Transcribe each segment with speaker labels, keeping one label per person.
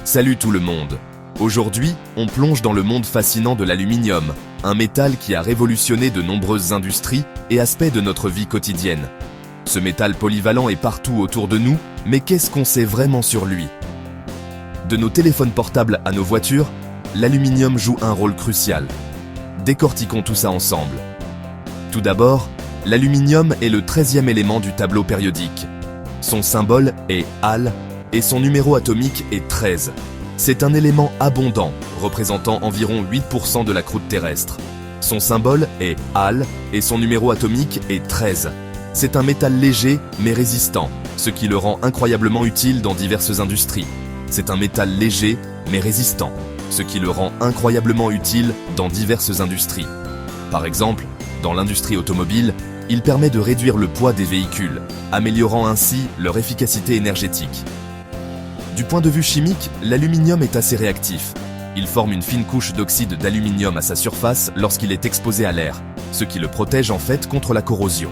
Speaker 1: Salut tout le monde. Aujourd'hui, on plonge dans le monde fascinant de l'aluminium, un métal qui a révolutionné de nombreuses industries et aspects de notre vie quotidienne. Ce métal polyvalent est partout autour de nous, mais qu'est-ce qu'on sait vraiment sur lui? De nos téléphones portables à nos voitures, l'aluminium joue un rôle crucial. Décortiquons tout ça ensemble. Tout d'abord, l'aluminium est le 13e élément du tableau périodique. Son symbole est Al et son numéro atomique est 13. C'est un élément abondant, représentant environ 8% de la croûte terrestre. Son symbole est Al et son numéro atomique est 13. C'est un métal léger mais résistant, ce qui le rend incroyablement utile dans diverses industries. C'est un métal léger mais résistant, ce qui le rend incroyablement utile dans diverses industries. Par exemple, dans l'industrie automobile, il permet de réduire le poids des véhicules, améliorant ainsi leur efficacité énergétique. Du point de vue chimique, l'aluminium est assez réactif. Il forme une fine couche d'oxyde d'aluminium à sa surface lorsqu'il est exposé à l'air, ce qui le protège en fait contre la corrosion.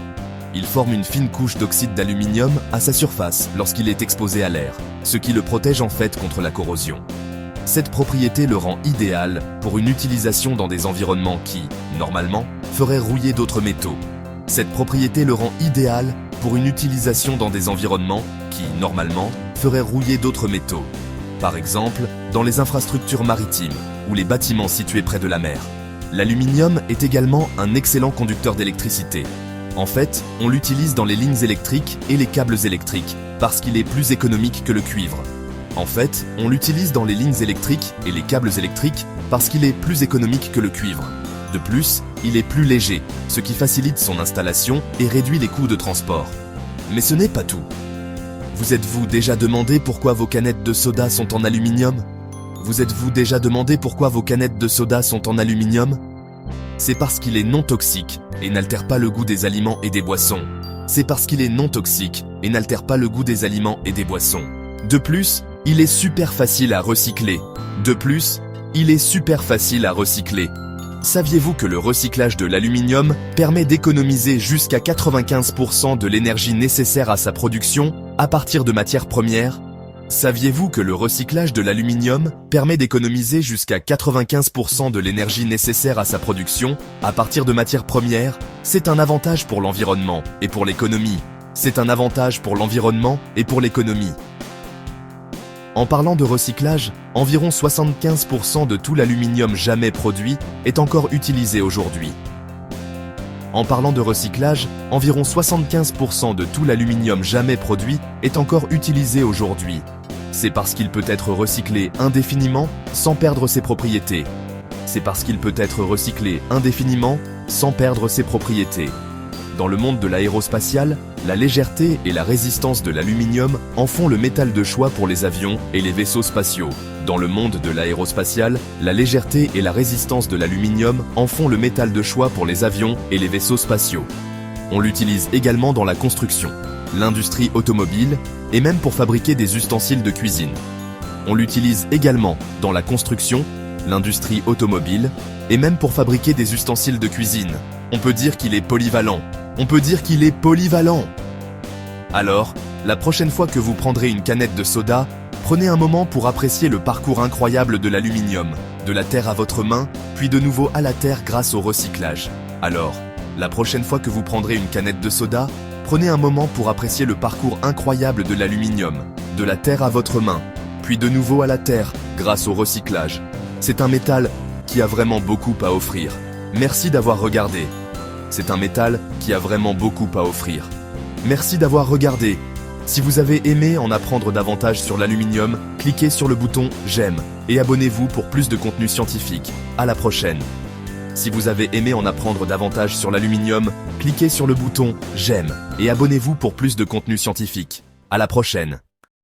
Speaker 1: Il forme une fine couche d'oxyde d'aluminium à sa surface lorsqu'il est exposé à l'air, ce qui le protège en fait contre la corrosion. Cette propriété le rend idéal pour une utilisation dans des environnements qui, normalement, feraient rouiller d'autres métaux. Cette propriété le rend idéal pour une utilisation dans des environnements qui, normalement, feraient rouiller d'autres métaux. Par exemple, dans les infrastructures maritimes ou les bâtiments situés près de la mer. L'aluminium est également un excellent conducteur d'électricité. En fait, on l'utilise dans les lignes électriques et les câbles électriques parce qu'il est plus économique que le cuivre. En fait, on l'utilise dans les lignes électriques et les câbles électriques parce qu'il est plus économique que le cuivre. De plus, il est plus léger, ce qui facilite son installation et réduit les coûts de transport. Mais ce n'est pas tout. Vous êtes-vous déjà demandé pourquoi vos canettes de soda sont en aluminium? Vous êtes-vous déjà demandé pourquoi vos canettes de soda sont en aluminium? C'est parce qu'il est non toxique et n'altère pas le goût des aliments et des boissons. C'est parce qu'il est non toxique et n'altère pas le goût des aliments et des boissons. De plus, il est super facile à recycler. Saviez-vous que le recyclage de l'aluminium permet d'économiser jusqu'à 95% de l'énergie nécessaire à sa production à partir de matières premières? Saviez-vous que le recyclage de l'aluminium permet d'économiser jusqu'à 95% de l'énergie nécessaire à sa production à partir de matières premières? C'est un avantage pour l'environnement et pour l'économie. En parlant de recyclage, environ 75% de tout l'aluminium jamais produit est encore utilisé aujourd'hui. C'est parce qu'il peut être recyclé indéfiniment sans perdre ses propriétés. Dans le monde de l'aérospatial, la légèreté et la résistance de l'aluminium en font le métal de choix pour les avions et les vaisseaux spatiaux. On l'utilise également dans la construction, l'industrie automobile et même pour fabriquer des ustensiles de cuisine. On peut dire qu'il est polyvalent. Alors, la prochaine fois que vous prendrez une canette de soda, prenez un moment pour apprécier le parcours incroyable de l'aluminium, de la terre à votre main, puis de nouveau à la terre grâce au recyclage. C'est un métal qui a vraiment beaucoup à offrir. Merci d'avoir regardé. Si vous avez aimé en apprendre davantage sur l'aluminium, cliquez sur le bouton j'aime et abonnez-vous pour plus de contenu scientifique. À la prochaine. À la prochaine.